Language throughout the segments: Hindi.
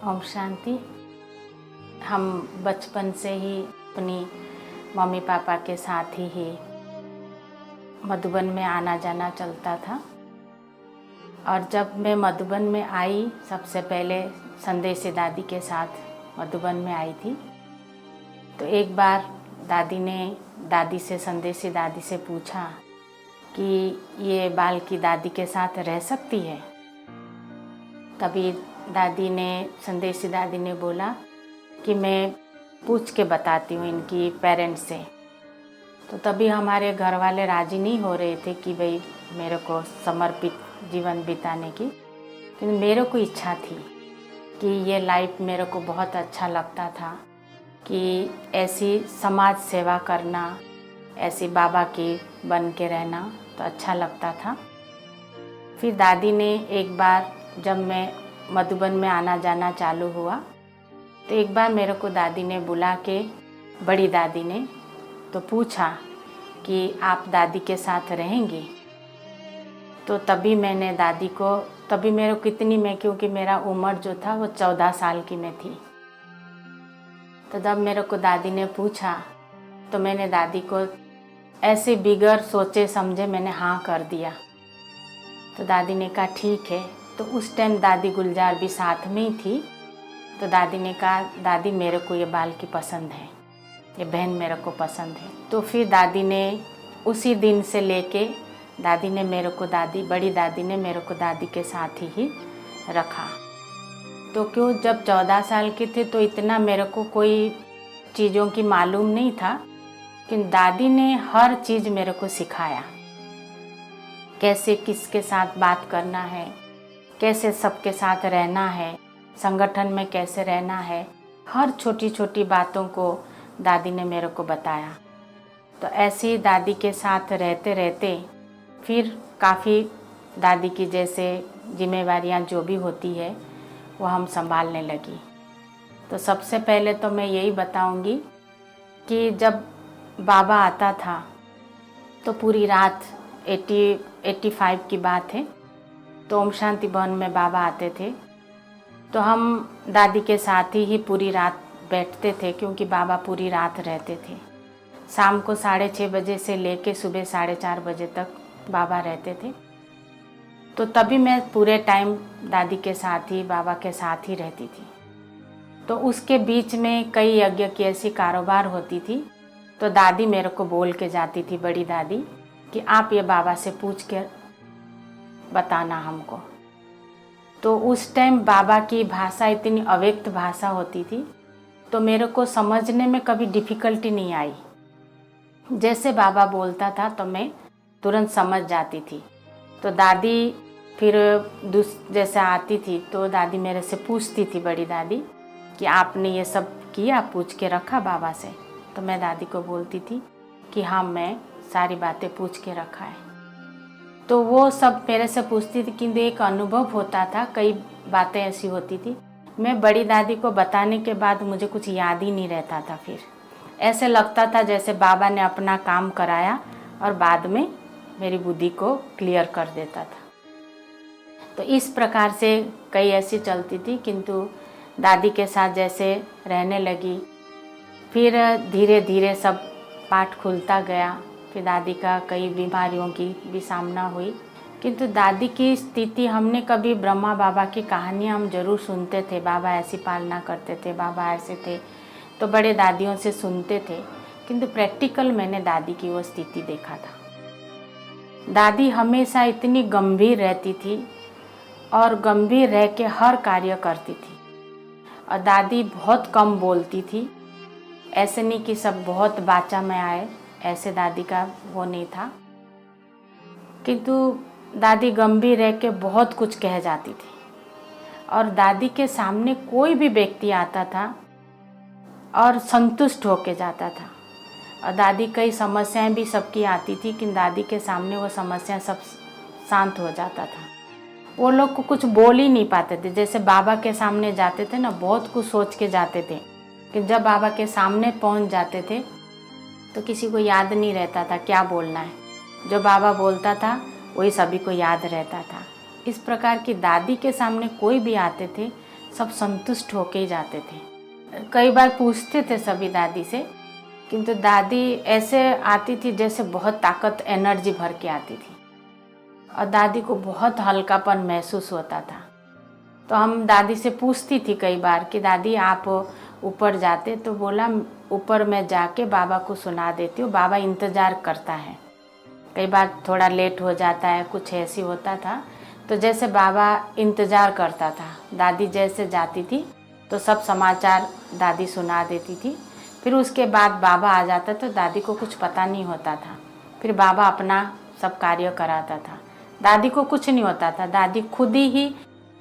ओम शांति। हम बचपन से ही अपनी मम्मी पापा के साथ ही मधुबन में आना जाना चलता था। और जब मैं मधुबन में आई, सबसे पहले संदेशी दादी के साथ मधुबन में आई थी। तो एक बार दादी से संदेशी दादी से पूछा कि ये बाल की दादी के साथ रह सकती है। तभी संदेशी दादी ने बोला कि मैं पूछ के बताती हूँ इनकी पेरेंट्स से। तो तभी हमारे घर वाले राजी नहीं हो रहे थे कि भाई मेरे को समर्पित जीवन बिताने की, लेकिन मेरे को इच्छा थी कि ये लाइफ मेरे को बहुत अच्छा लगता था कि ऐसी समाज सेवा करना, ऐसी बाबा की बन के रहना तो अच्छा लगता था। फिर दादी ने एक बार, जब मैं मधुबन में आना जाना चालू हुआ, तो एक बार मेरे को दादी ने बुला के, बड़ी दादी ने तो पूछा कि आप दादी के साथ रहेंगी। तो तभी मैंने दादी को, तभी मेरे को इतनी में, क्योंकि मेरा उम्र जो था वो 14 साल की में थी। तो जब मेरे को दादी ने पूछा तो मैंने दादी को ऐसे बिगड़ सोचे समझे मैंने हाँ कर दिया। तो दादी ने कहा ठीक है। तो उस टाइम दादी गुलजार भी साथ में ही थी। तो दादी ने कहा दादी मेरे को ये बाल की पसंद है, ये बहन मेरे को पसंद है। तो फिर दादी ने उसी दिन से लेके बड़ी दादी ने मेरे को दादी के साथ ही रखा। तो क्यों, जब 14 साल के थे तो इतना मेरे को कोई चीज़ों की मालूम नहीं था, लेकिन दादी ने हर चीज़ मेरे को सिखाया। कैसे किसके साथ बात करना है, कैसे सबके साथ रहना है, संगठन में कैसे रहना है, हर छोटी छोटी बातों को दादी ने मेरे को बताया। तो ऐसे ही दादी के साथ रहते रहते फिर काफ़ी दादी की जैसे जिम्मेवारियां जो भी होती है वो हम संभालने लगी। तो सबसे पहले तो मैं यही बताऊंगी कि जब बाबा आता था तो पूरी रात 85 की बात है, तो ओम शांति भवन में बाबा आते थे। तो हम दादी के साथ ही पूरी रात बैठते थे, क्योंकि बाबा पूरी रात रहते थे। शाम को 6:30 बजे से लेके सुबह 4:30 बजे तक बाबा रहते थे। तो तभी मैं पूरे टाइम दादी के साथ ही, बाबा के साथ ही रहती थी। तो उसके बीच में कई यज्ञ की ऐसी कारोबार होती थी, तो दादी मेरे को बोल के जाती थी, बड़ी दादी, कि आप ये बाबा से पूछ के बताना हमको। तो उस टाइम बाबा की भाषा इतनी अव्यक्त भाषा होती थी, तो मेरे को समझने में कभी डिफ़िकल्टी नहीं आई। जैसे बाबा बोलता था तो मैं तुरंत समझ जाती थी। तो दादी फिर जैसे आती थी तो दादी मेरे से पूछती थी, बड़ी दादी, कि आपने ये सब किया, पूछ के रखा बाबा से? तो मैं दादी को बोलती थी कि हाँ, मैं सारी बातें पूछ के रखा है। तो वो सब मेरे से पूछती थी, किंतु एक अनुभव होता था, कई बातें ऐसी होती थी, मैं बड़ी दादी को बताने के बाद मुझे कुछ याद ही नहीं रहता था। फिर ऐसे लगता था जैसे बाबा ने अपना काम कराया और बाद में मेरी बुद्धि को क्लियर कर देता था। तो इस प्रकार से कई ऐसी चलती थी, किंतु दादी के साथ जैसे रहने लगी, फिर धीरे धीरे सब पाठ खुलता गया। फिर दादी का कई बीमारियों की भी सामना हुई, किंतु दादी की स्थिति, हमने कभी ब्रह्मा बाबा की कहानियाँ हम जरूर सुनते थे, बाबा ऐसी पालना करते थे, बाबा ऐसे थे, तो बड़े दादियों से सुनते थे, किंतु प्रैक्टिकल मैंने दादी की वो स्थिति देखा था। दादी हमेशा इतनी गंभीर रहती थी और गंभीर रह के हर कार्य करती थी। और दादी बहुत कम बोलती थी, ऐसे नहीं कि सब बहुत बाचा में आए, ऐसे दादी का वो नहीं था, किंतु दादी गंभीर रह के बहुत कुछ कह जाती थी। और दादी के सामने कोई भी व्यक्ति आता था और संतुष्ट होके जाता था। और दादी कई समस्याएं भी सबकी आती थी, कि दादी के सामने वो समस्या सब शांत हो जाता था। वो लोग को कुछ बोल ही नहीं पाते थे। जैसे बाबा के सामने जाते थे ना, बहुत कुछ सोच के जाते थे, कि जब बाबा के सामने पहुंच जाते थे तो किसी को याद नहीं रहता था क्या बोलना है। जो बाबा बोलता था वही सभी को याद रहता था। इस प्रकार की दादी के सामने कोई भी आते थे, सब संतुष्ट होके ही जाते थे। कई बार पूछते थे सभी दादी से, किंतु दादी ऐसे आती थी जैसे बहुत ताकत एनर्जी भर के आती थी और दादी को बहुत हल्कापन महसूस होता था। तो हम दादी से पूछती थी कई बार कि दादी आप ऊपर जाते, तो बोला ऊपर मैं जाके बाबा को सुना देती हूँ, बाबा इंतज़ार करता है। कई बार थोड़ा लेट हो जाता है, कुछ ऐसी होता था, तो जैसे बाबा इंतज़ार करता था। दादी जैसे जाती थी तो सब समाचार दादी सुना देती थी। फिर उसके बाद बाबा आ जाता तो दादी को कुछ पता नहीं होता था। फिर बाबा अपना सब कार्य कराता था, दादी को कुछ नहीं होता था। दादी खुद ही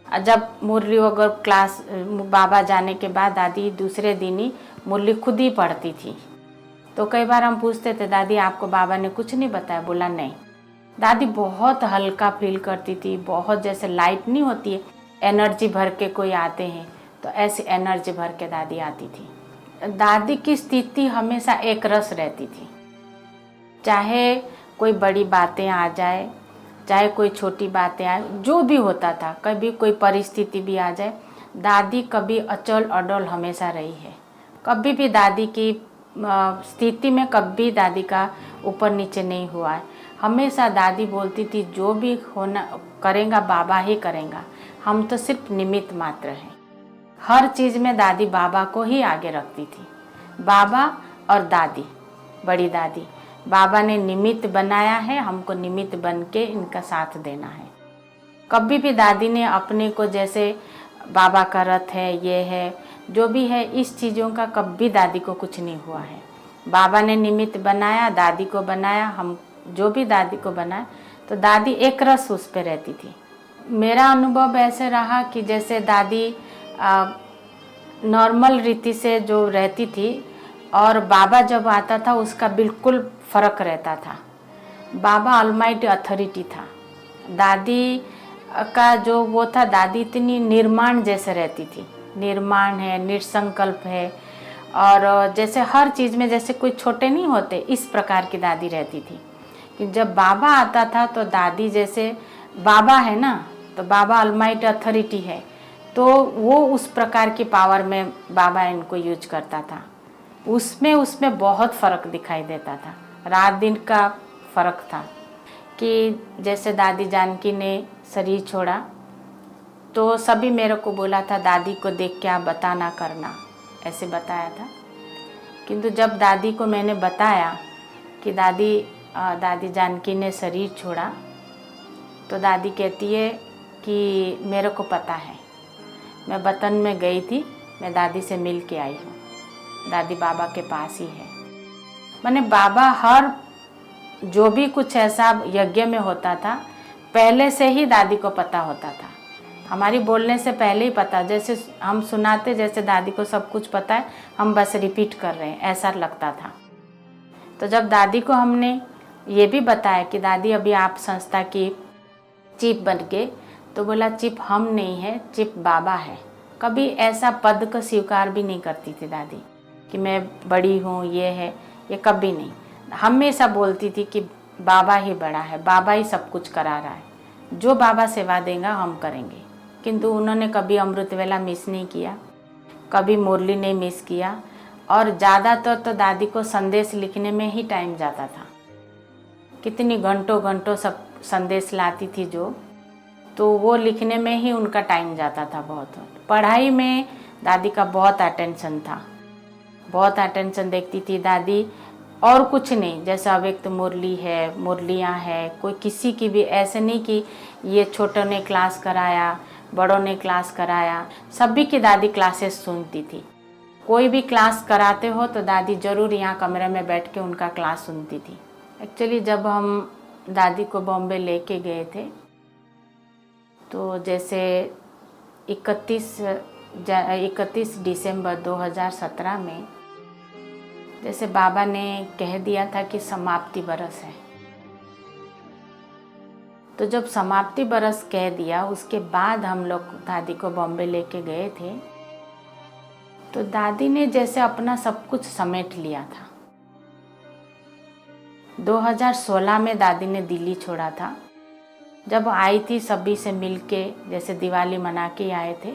जब मुरली वगैरह क्लास बाबा जाने के बाद दादी दूसरे दिन ही मुरली खुद ही पढ़ती थी। तो कई बार हम पूछते थे दादी आपको बाबा ने कुछ नहीं बताया? बोला नहीं। दादी बहुत हल्का फील करती थी, बहुत जैसे लाइट नहीं होती है एनर्जी भर के कोई आते हैं, तो ऐसी एनर्जी भर के दादी आती थी। दादी की स्थिति हमेशा एक रस रहती थी। चाहे कोई बड़ी बातें आ जाए, चाहे कोई छोटी बातें आए, जो भी होता था, कभी कोई परिस्थिति भी आ जाए, दादी कभी अचल अडल हमेशा रही है। कभी भी दादी की स्थिति में कभी दादी का ऊपर नीचे नहीं हुआ है। हमेशा दादी बोलती थी जो भी होना करेगा बाबा ही करेगा, हम तो सिर्फ निमित्त मात्र हैं। हर चीज़ में दादी बाबा को ही आगे रखती थी। बाबा और दादी, बड़ी दादी, बाबा ने निमित्त बनाया है, हमको निमित्त बन के इनका साथ देना है। कभी भी दादी ने अपने को जैसे बाबा का रथ है, ये है, जो भी है, इस चीज़ों का कभी दादी को कुछ नहीं हुआ है। बाबा ने निमित्त बनाया, दादी को बनाया, हम जो भी दादी को बनाया, तो दादी एक रस उस पर रहती थी। मेरा अनुभव ऐसे रहा कि जैसे दादी नॉर्मल रीति से जो रहती थी और बाबा जब आता था उसका बिल्कुल फ़र्क रहता था। बाबा ऑलमाइटी अथॉरिटी था, दादी का जो वो था, दादी इतनी निर्माण जैसे रहती थी। निर्माण है, निसंकल्प है, और जैसे हर चीज़ में जैसे कोई छोटे नहीं होते, इस प्रकार की दादी रहती थी। कि जब बाबा आता था तो दादी जैसे बाबा है ना, तो बाबा ऑलमाइटी अथॉरिटी है, तो वो उस प्रकार की पावर में बाबा इनको यूज करता था। उसमें बहुत फ़र्क दिखाई देता था, रात दिन का फ़र्क था। कि जैसे दादी जानकी ने शरीर छोड़ा तो सभी मेरे को बोला था दादी को देख के आप बताना करना, ऐसे बताया था। किंतु जब दादी को मैंने बताया कि दादी जानकी ने शरीर छोड़ा, तो दादी कहती है कि मेरे को पता है, मैं वतन में गई थी, मैं दादी से मिल के आई हूँ, दादी बाबा के पास ही है। मैंने बाबा हर जो भी कुछ ऐसा यज्ञ में होता था पहले से ही दादी को पता होता था, हमारी बोलने से पहले ही पता, जैसे हम सुनाते जैसे दादी को सब कुछ पता है, हम बस रिपीट कर रहे हैं, ऐसा लगता था। तो जब दादी को हमने ये भी बताया कि दादी अभी आप संस्था की चीफ बन के, तो बोला चीफ हम नहीं है, चीफ बाबा है। कभी ऐसा पद को स्वीकार भी नहीं करती थी दादी कि मैं बड़ी हूँ, ये है, ये कभी नहीं। हमेशा बोलती थी कि बाबा ही बड़ा है, बाबा ही सब कुछ करा रहा है, जो बाबा सेवा देगा हम करेंगे। किंतु उन्होंने कभी अमृत वेला मिस नहीं किया, कभी मुरली नहीं मिस किया, और ज़्यादातर तो दादी को संदेश लिखने में ही टाइम जाता था। कितनी घंटों घंटों सब संदेश लाती थी जो, तो वो लिखने में ही उनका टाइम जाता था। बहुत पढ़ाई में दादी का बहुत अटेंशन था, बहुत अटेंशन देखती थी दादी, और कुछ नहीं। जैसे अव्यक्त मुरली है, मुरलियाँ है, कोई किसी की भी ऐसे नहीं कि ये छोटों ने क्लास कराया, बड़ों ने क्लास कराया, सभी की दादी क्लासेस सुनती थी। कोई भी क्लास कराते हो तो दादी ज़रूर यहाँ कमरे में बैठ के उनका क्लास सुनती थी। एक्चुअली जब हम दादी को बॉम्बे लेके गए थे, तो जैसे 31 दिसंबर 2017 में जैसे बाबा ने कह दिया था कि समाप्ति बरस है, तो जब समाप्ति बरस कह दिया, उसके बाद हम लोग दादी को बॉम्बे लेके गए थे, तो दादी ने जैसे अपना सब कुछ समेट लिया था। 2016 में दादी ने दिल्ली छोड़ा था। जब आई थी सभी से मिल के, जैसे दिवाली मना के आए थे,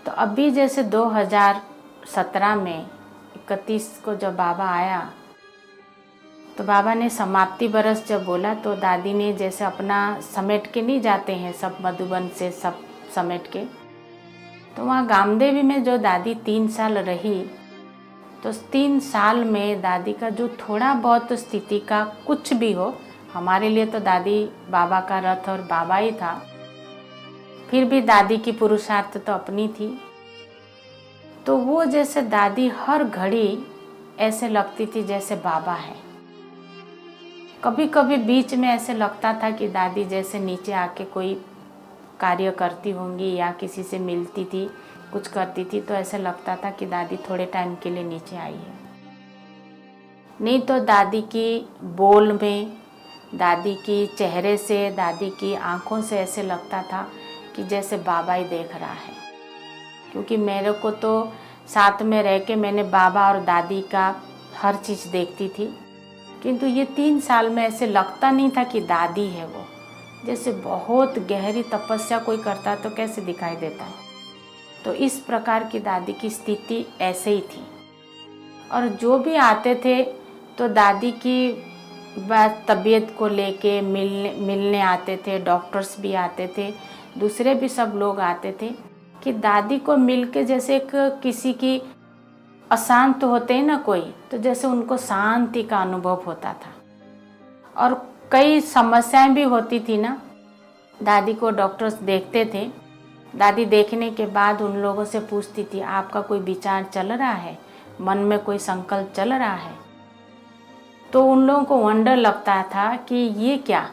तो अभी जैसे 2017 में 31 को जब बाबा आया, तो बाबा ने समाप्ति बरस जब बोला, तो दादी ने जैसे अपना समेट के नहीं जाते हैं सब, मधुबन से सब समेट के, तो वहाँ गामदेवी में जो दादी 3 साल रही, तो 3 साल में दादी का जो थोड़ा बहुत स्थिति का कुछ भी हो, हमारे लिए तो दादी बाबा का रथ और बाबा ही था, फिर भी दादी की पुरुषार्थ तो अपनी थी। तो वो जैसे दादी हर घड़ी ऐसे लगती थी जैसे बाबा है। कभी कभी बीच में ऐसे लगता था कि दादी जैसे नीचे आके कोई कार्य करती होंगी या किसी से मिलती थी, कुछ करती थी, तो ऐसे लगता था कि दादी थोड़े टाइम के लिए नीचे आई है। नहीं तो दादी की बोल में, दादी की चेहरे से, दादी की आंखों से ऐसे लगता था कि जैसे बाबा ही देख रहा है। क्योंकि मेरे को तो साथ में रह के मैंने बाबा और दादी का हर चीज़ देखती थी, किंतु ये 3 साल में ऐसे लगता नहीं था कि दादी है वो। जैसे बहुत गहरी तपस्या कोई करता तो कैसे दिखाई देता है, तो इस प्रकार की दादी की स्थिति ऐसे ही थी। और जो भी आते थे तो दादी की बात तबीयत को लेके मिलने आते थे, डॉक्टर्स भी आते थे, दूसरे भी सब लोग आते थे कि दादी को मिलके जैसे एक किसी की अशांत होते हैं ना कोई, तो जैसे उनको शांति का अनुभव होता था। और कई समस्याएं भी होती थी ना, दादी को डॉक्टर्स देखते थे, दादी देखने के बाद उन लोगों से पूछती थी आपका कोई विचार चल रहा है, मन में कोई संकल्प चल रहा है। तो उन लोगों को वंडर लगता था कि ये क्या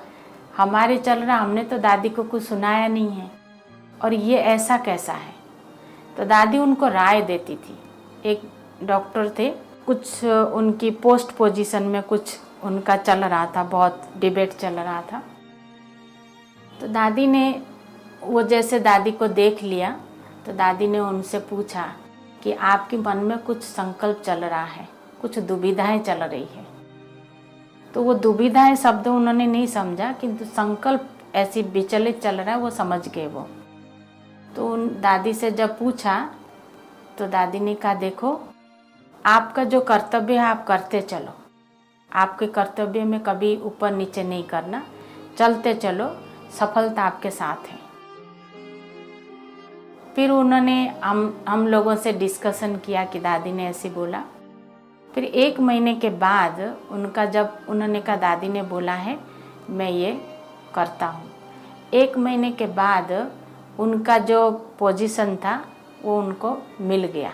हमारे चल रहा, हमने तो दादी को कुछ सुनाया नहीं है और ये ऐसा कैसा है। तो दादी उनको राय देती थी। एक डॉक्टर थे, कुछ उनकी पोस्ट पोजीशन में कुछ उनका चल रहा था, बहुत डिबेट चल रहा था। तो दादी ने वो जैसे दादी को देख लिया, तो दादी ने उनसे पूछा कि आपके मन में कुछ संकल्प चल रहा है, कुछ दुविधाएं चल रही है। तो वो दुविधाएं शब्द उन्होंने नहीं समझा, किंतु संकल्प ऐसी विचलित चल रहा है वो समझ गए वो। तो उन दादी से जब पूछा तो दादी ने कहा देखो, आपका जो कर्तव्य है आप करते चलो, आपके कर्तव्य में कभी ऊपर नीचे नहीं करना, चलते चलो, सफलता आपके साथ है। फिर उन्होंने हम लोगों से डिस्कशन किया कि दादी ने ऐसे बोला। फिर 1 महीने के बाद उनका जब उन्होंने कहा दादी ने बोला है मैं ये करता हूँ, 1 महीने के बाद उनका जो पोजीशन था वो उनको मिल गया।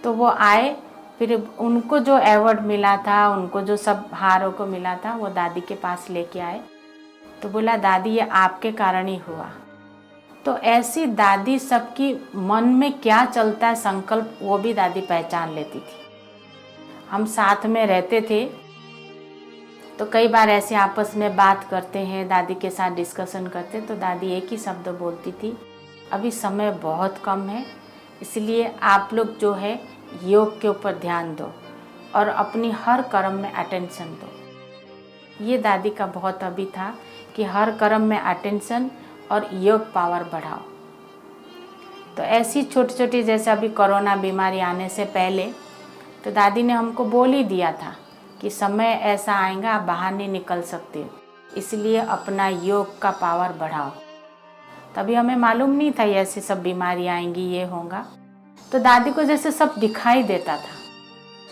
तो वो आए, फिर उनको जो अवार्ड मिला था, उनको जो सब हारों को मिला था, वो दादी के पास लेके आए। तो बोला दादी ये आपके कारण ही हुआ। तो ऐसी दादी सबकी मन में क्या चलता है संकल्प वो भी दादी पहचान लेती थी। हम साथ में रहते थे तो कई बार ऐसे आपस में बात करते हैं, दादी के साथ डिस्कशन करते, तो दादी एक ही शब्द बोलती थी, अभी समय बहुत कम है, इसलिए आप लोग जो है योग के ऊपर ध्यान दो और अपनी हर कर्म में अटेंशन दो। ये दादी का बहुत अभी था कि हर कर्म में अटेंशन और योग पावर बढ़ाओ। तो ऐसी छोटी छोटी, जैसे अभी कोरोना बीमारी आने से पहले तो दादी ने हमको बोल ही दिया था कि समय ऐसा आएगा आप बाहर नहीं निकल सकते, इसलिए अपना योग का पावर बढ़ाओ। तभी हमें मालूम नहीं था ये ऐसी सब बीमारी आएंगी, ये होगा। तो दादी को जैसे सब दिखाई देता था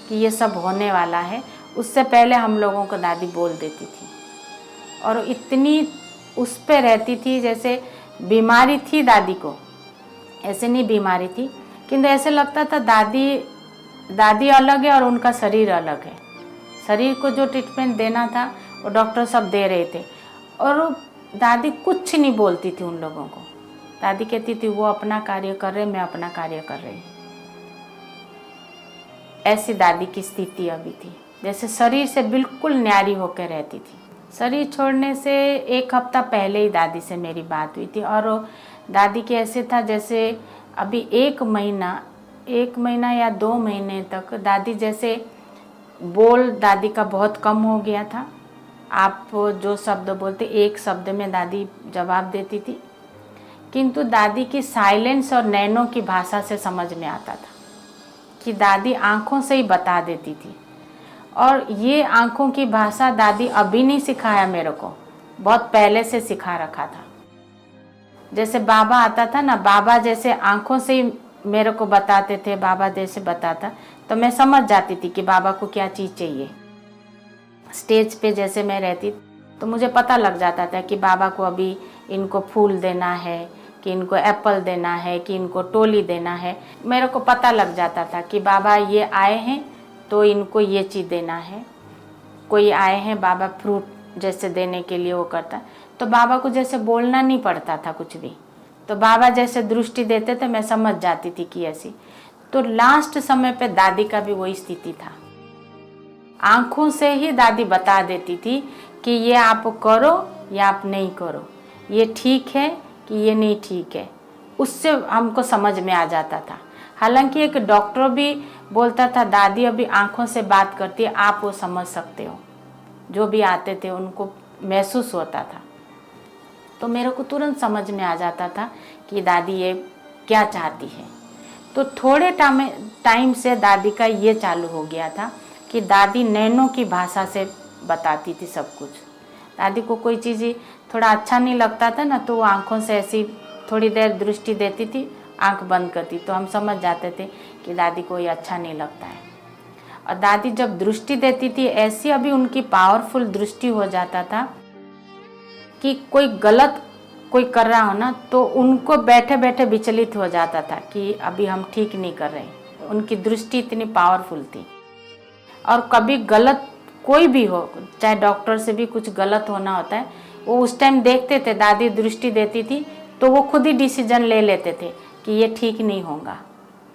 कि ये सब होने वाला है, उससे पहले हम लोगों को दादी बोल देती थी। और इतनी उस पे रहती थी जैसे बीमारी थी दादी को, ऐसे नहीं बीमारी थी, किंतु ऐसे लगता था दादी अलग है और उनका शरीर अलग है। शरीर को जो ट्रीटमेंट देना था वो डॉक्टर सब दे रहे थे और दादी कुछ नहीं बोलती थी उन लोगों को। दादी कहती थी वो अपना कार्य कर रहे, मैं अपना कार्य कर रही। ऐसी दादी की स्थिति अभी थी, जैसे शरीर से बिल्कुल न्यारी होकर रहती थी। शरीर छोड़ने से 1 हफ्ता पहले ही दादी से मेरी बात हुई थी और दादी के ऐसे था जैसे अभी 1 महीना या 2 महीने तक दादी जैसे बोल दादी का बहुत कम हो गया था। आप जो शब्द बोलते 1 शब्द में दादी जवाब देती थी, किंतु दादी की साइलेंस और नैनों की भाषा से समझ में आता था कि दादी आंखों से ही बता देती थी। और ये आंखों की भाषा दादी अभी नहीं सिखाया मेरे को, बहुत पहले से सिखा रखा था। जैसे बाबा आता था ना, बाबा जैसे आंखों से ही मेरे को बताते थे, बाबा जैसे बताता तो मैं समझ जाती थी कि बाबा को क्या चीज़ चाहिए। स्टेज पे जैसे मैं रहती तो मुझे पता लग जाता था कि बाबा को अभी इनको फूल देना है, कि इनको एप्पल देना है, कि इनको टोली देना है। मेरे को पता लग जाता था कि बाबा ये आए हैं तो इनको ये चीज़ देना है। कोई आए हैं बाबा फ्रूट जैसे देने के लिए वो करता, तो बाबा को जैसे बोलना नहीं पड़ता था कुछ भी, तो बाबा जैसे दृष्टि देते थे मैं समझ जाती थी कि ऐसी। तो लास्ट समय पे दादी का भी वही स्थिति था। आंखों से ही दादी बता देती थी कि ये आप करो या आप नहीं करो, ये ठीक है कि ये नहीं ठीक है। उससे हमको समझ में आ जाता था। हालांकि एक डॉक्टर भी बोलता था दादी अभी आंखों से बात करती है, आप वो समझ सकते हो। जो भी आते थे उनको महसूस होता था, तो मेरे को तुरंत समझ में आ जाता था कि दादी ये क्या चाहती है। तो थोड़े टाइम से दादी का ये चालू हो गया था कि दादी नैनों की भाषा से बताती थी सब कुछ। दादी को कोई चीज़ थोड़ा अच्छा नहीं लगता था ना, तो वो आँखों से ऐसी थोड़ी देर दृष्टि देती थी, आंख बंद करती, तो हम समझ जाते थे कि दादी को ये अच्छा नहीं लगता है। और दादी जब दृष्टि देती थी ऐसी अभी उनकी पावरफुल दृष्टि हो जाता था कि कोई गलत कोई कर रहा हो ना, तो उनको बैठे बैठे विचलित हो जाता था कि अभी हम ठीक नहीं कर रहे। उनकी दृष्टि इतनी पावरफुल थी। और कभी गलत कोई भी हो, चाहे डॉक्टर से भी कुछ गलत होना होता है, वो उस टाइम देखते थे, दादी दृष्टि देती थी तो वो खुद ही डिसीजन ले लेते थे कि ये ठीक नहीं होगा।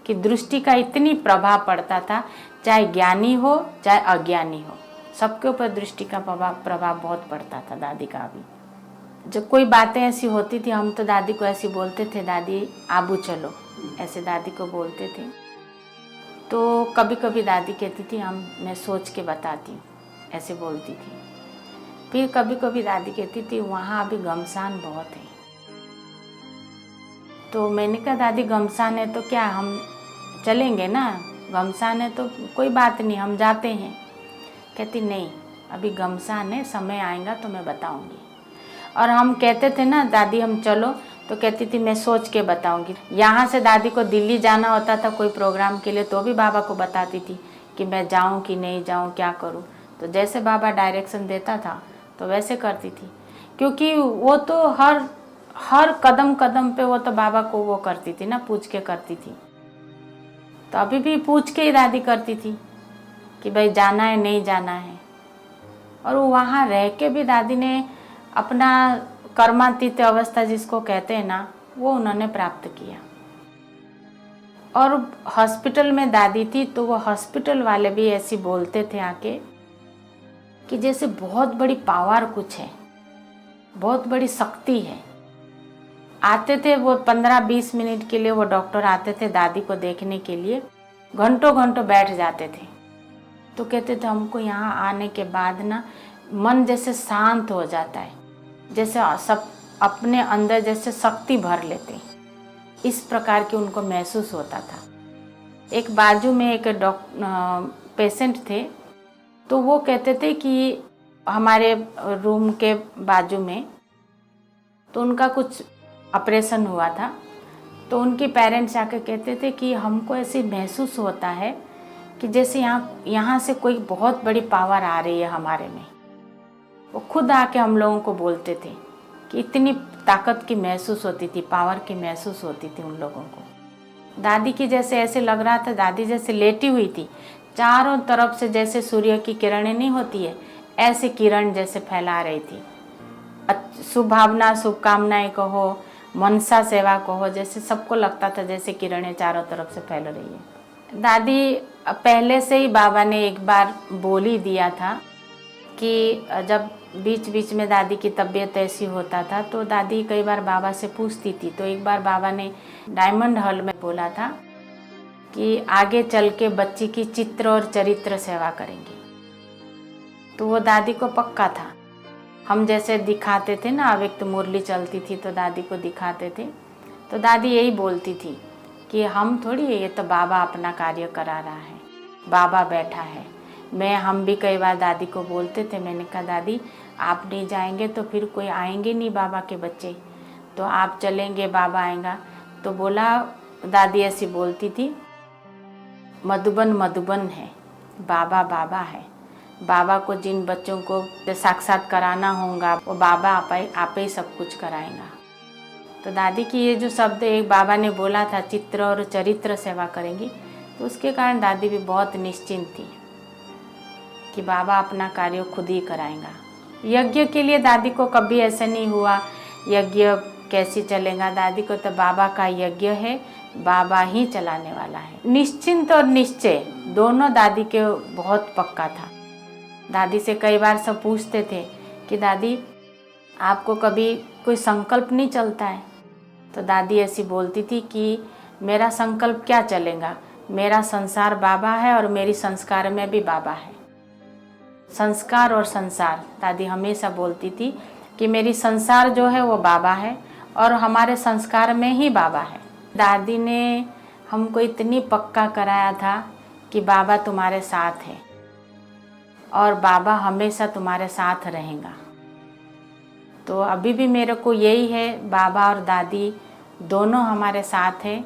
कि दृष्टि का इतनी प्रभाव पड़ता था, चाहे ज्ञानी हो चाहे अज्ञानी हो, सबके ऊपर दृष्टि का प्रभाव बहुत पड़ता था दादी का भी। जब कोई बातें ऐसी होती थी, हम तो दादी को ऐसी बोलते थे, दादी आबू चलो, ऐसे दादी को बोलते थे। तो कभी कभी दादी कहती थी मैं सोच के बताती हूँ, ऐसे बोलती थी। फिर कभी कभी दादी कहती थी वहाँ अभी घमसान बहुत है। तो मैंने कहा दादी घमसान है तो क्या हम चलेंगे ना, घमसान है तो कोई बात नहीं, हम जाते हैं। कहती नहीं, अभी घमसान है, समय आएगा तो मैं बताऊंगी। और हम कहते थे ना दादी हम चलो, तो कहती थी मैं सोच के बताऊंगी। यहाँ से दादी को दिल्ली जाना होता था कोई प्रोग्राम के लिए, तो भी बाबा को बताती थी कि मैं जाऊँ कि नहीं जाऊँ, क्या करूँ। तो जैसे बाबा डायरेक्शन देता था तो वैसे करती थी, क्योंकि वो तो हर कदम कदम पे वो तो बाबा को वो करती थी ना, पूछ के करती थी। तो अभी भी पूछ के ही दादी करती थी कि भाई जाना है नहीं जाना है। और वो वहाँ रह के भी दादी ने अपना कर्मातीत अवस्था जिसको कहते हैं ना, वो उन्होंने प्राप्त किया। और हॉस्पिटल में दादी थी तो वो हॉस्पिटल वाले भी ऐसी बोलते थे आके कि जैसे बहुत बड़ी पावर कुछ है, बहुत बड़ी शक्ति है। आते थे वो 15-20 मिनट के लिए, वो डॉक्टर आते थे दादी को देखने के लिए, घंटों घंटों बैठ जाते थे। तो कहते थे हमको यहाँ आने के बाद ना मन जैसे शांत हो जाता है, जैसे सब अपने अंदर जैसे शक्ति भर लेते, इस प्रकार की उनको महसूस होता था। एक बाजू में एक पेशेंट थे, तो वो कहते थे कि हमारे रूम के बाजू में, तो उनका कुछ ऑपरेशन हुआ था। तो उनके पेरेंट्स आके कहते थे कि हमको ऐसे महसूस होता है कि जैसे यहाँ से कोई बहुत बड़ी पावर आ रही है हमारे में। वो खुद आके हम लोगों को बोलते थे कि इतनी ताकत की महसूस होती थी, पावर की महसूस होती थी उन लोगों को। दादी की जैसे ऐसे लग रहा था, दादी जैसे लेटी हुई थी, चारों तरफ से जैसे सूर्य की किरणें नहीं होती है, ऐसे किरण जैसे फैला रही थी। शुभ भावना, शुभकामनाएं कहो, मनसा सेवा कहो, जैसे सबको लगता था जैसे किरणें चारों तरफ से फैल रही है। दादी पहले से ही बाबा ने एक बार बोल ही दिया था कि जब बीच बीच में दादी की तबीयत ऐसी होता था तो दादी कई बार बाबा से पूछती थी। तो एक बार बाबा ने डायमंड हॉल में बोला था कि आगे चल के बच्ची की चित्र और चरित्र सेवा करेंगी। तो वो दादी को पक्का था। हम जैसे दिखाते थे ना, अव्यक्त मुरली चलती थी तो दादी को दिखाते थे, तो दादी यही बोलती थी कि हम थोड़ी, ये तो बाबा अपना कार्य करा रहा है, बाबा बैठा है। हम भी कई बार दादी को बोलते थे, मैंने कहा दादी आप नहीं जाएंगे तो फिर कोई आएंगे नहीं बाबा के बच्चे, तो आप चलेंगे बाबा आएगा। तो बोला, दादी ऐसी बोलती थी, मधुबन मधुबन है, बाबा बाबा है। बाबा को जिन बच्चों को साक्षात कराना होगा वो बाबा आप ही सब कुछ कराएगा। तो दादी की ये जो शब्द एक बाबा ने बोला था, चित्र और चरित्र सेवा करेंगी, तो उसके कारण दादी भी बहुत निश्चिंत थी कि बाबा अपना कार्य खुद ही कराएगा। यज्ञ के लिए दादी को कभी ऐसा नहीं हुआ यज्ञ कैसे चलेगा। दादी को तो बाबा का यज्ञ है, बाबा ही चलाने वाला है। निश्चिंत और निश्चय दोनों दादी के बहुत पक्का था। दादी से कई बार सब पूछते थे कि दादी आपको कभी कोई संकल्प नहीं चलता है? तो दादी ऐसी बोलती थी कि मेरा संकल्प क्या चलेगा, मेरा संसार बाबा है और मेरी संस्कार में भी बाबा है। संस्कार और संसार, दादी हमेशा बोलती थी कि मेरी संसार जो है वो बाबा है और हमारे संस्कार में ही बाबा है। दादी ने हमको इतनी पक्का कराया था कि बाबा तुम्हारे साथ है और बाबा हमेशा तुम्हारे साथ रहेगा। तो अभी भी मेरे को यही है, बाबा और दादी दोनों हमारे साथ हैं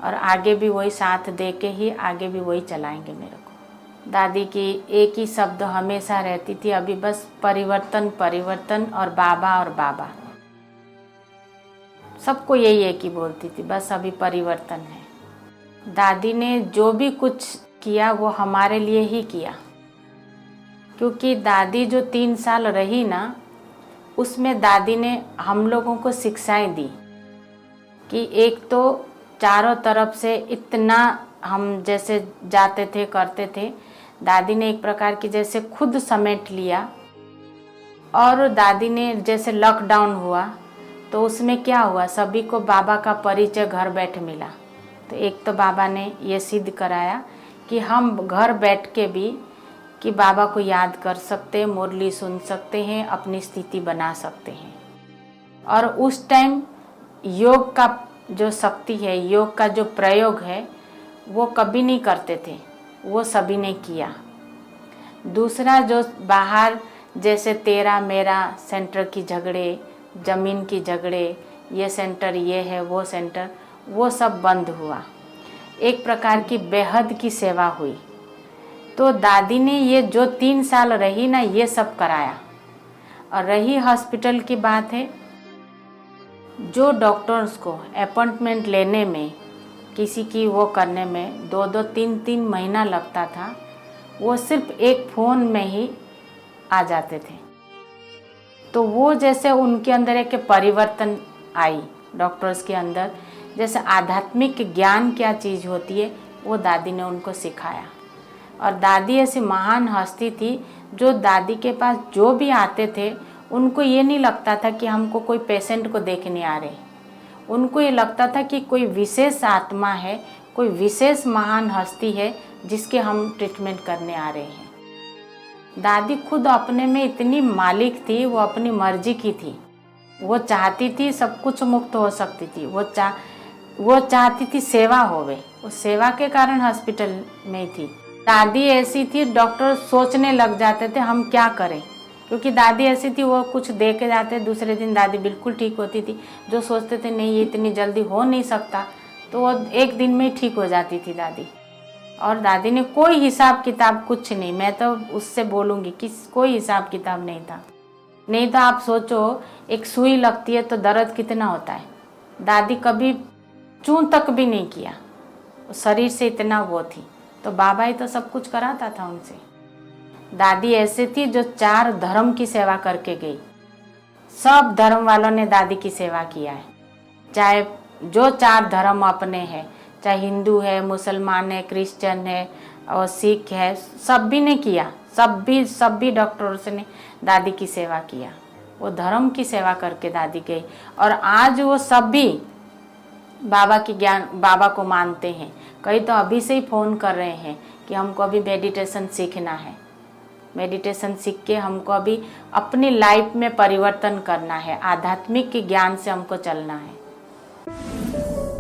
और आगे भी वही साथ दे के ही आगे भी वही चलाएंगे मेरे को। दादी की एक ही शब्द हमेशा रहती थी, अभी बस परिवर्तन परिवर्तन और बाबा। सबको यही एक ही बोलती थी, बस अभी परिवर्तन है। दादी ने जो भी कुछ किया वो हमारे लिए ही किया, क्योंकि दादी जो 3 साल रही ना, उसमें दादी ने हम लोगों को शिक्षाएं दी कि एक तो चारों तरफ से इतना हम जैसे जाते थे करते थे, दादी ने एक प्रकार की जैसे खुद समेट लिया। और दादी ने जैसे लॉकडाउन हुआ तो उसमें क्या हुआ, सभी को बाबा का परिचय घर बैठ मिला। तो एक तो बाबा ने ये सिद्ध कराया कि हम घर बैठ के भी कि बाबा को याद कर सकते हैं, मुरली सुन सकते हैं, अपनी स्थिति बना सकते हैं। और उस टाइम योग का जो शक्ति है, योग का जो प्रयोग है, वो कभी नहीं करते थे, वो सभी ने किया। दूसरा जो बाहर जैसे तेरा मेरा सेंटर की झगड़े, ज़मीन की झगड़े, ये सेंटर ये है वो सेंटर, वो सब बंद हुआ। एक प्रकार की बेहद की सेवा हुई। तो दादी ने ये जो 3 साल रही ना, ये सब कराया। और रही हॉस्पिटल की बात है, जो डॉक्टर्स को अपॉइंटमेंट लेने में, किसी की वो करने में 2-2 3-3 महीना लगता था, वो सिर्फ एक फ़ोन में ही आ जाते थे। तो वो जैसे उनके अंदर एक परिवर्तन आई, डॉक्टर्स के अंदर जैसे आध्यात्मिक ज्ञान क्या चीज़ होती है, वो दादी ने उनको सिखाया। और दादी ऐसी महान हस्ती थी, जो दादी के पास जो भी आते थे उनको ये नहीं लगता था कि हमको कोई पेशेंट को देखने आ रहे, उनको ये लगता था कि कोई विशेष आत्मा है, कोई विशेष महान हस्ती है जिसके हम ट्रीटमेंट करने आ रहे हैं। दादी खुद अपने में इतनी मालिक थी, वो अपनी मर्जी की थी, वो चाहती थी सब कुछ मुक्त हो सकती थी, वो चाहती थी सेवा होवे, उस सेवा के कारण हॉस्पिटल में थी। दादी ऐसी थी, डॉक्टर सोचने लग जाते थे हम क्या करें, क्योंकि दादी ऐसी थी, वो कुछ दे के जाते, दूसरे दिन दादी बिल्कुल ठीक होती थी। जो सोचते थे नहीं ये इतनी जल्दी हो नहीं सकता, तो वो एक दिन में ही ठीक हो जाती थी दादी। और दादी ने कोई हिसाब किताब कुछ नहीं, मैं तो उससे बोलूँगी कि कोई हिसाब किताब नहीं था। नहीं तो आप सोचो, एक सुई लगती है तो दर्द कितना होता है, दादी कभी चूं तक भी नहीं किया, शरीर से इतना वो थी। तो बाबा ही तो सब कुछ कराता था उनसे। दादी ऐसे थी जो 4 धर्म की सेवा करके गई। सब धर्म वालों ने दादी की सेवा किया है, चाहे जो 4 धर्म अपने हैं, चाहे हिंदू है, मुसलमान है, क्रिश्चियन है और सिख है, सभी ने किया। सभी डॉक्टर्स ने दादी की सेवा किया, वो धर्म की सेवा करके दादी गई। और आज वो सभी बाबा की ज्ञान, बाबा को मानते हैं। कई तो अभी से ही फ़ोन कर रहे हैं कि हमको अभी मेडिटेशन सीखना है, मेडिटेशन सीख के हमको अभी अपनी लाइफ में परिवर्तन करना है, आध्यात्मिक के ज्ञान से हमको चलना है। है।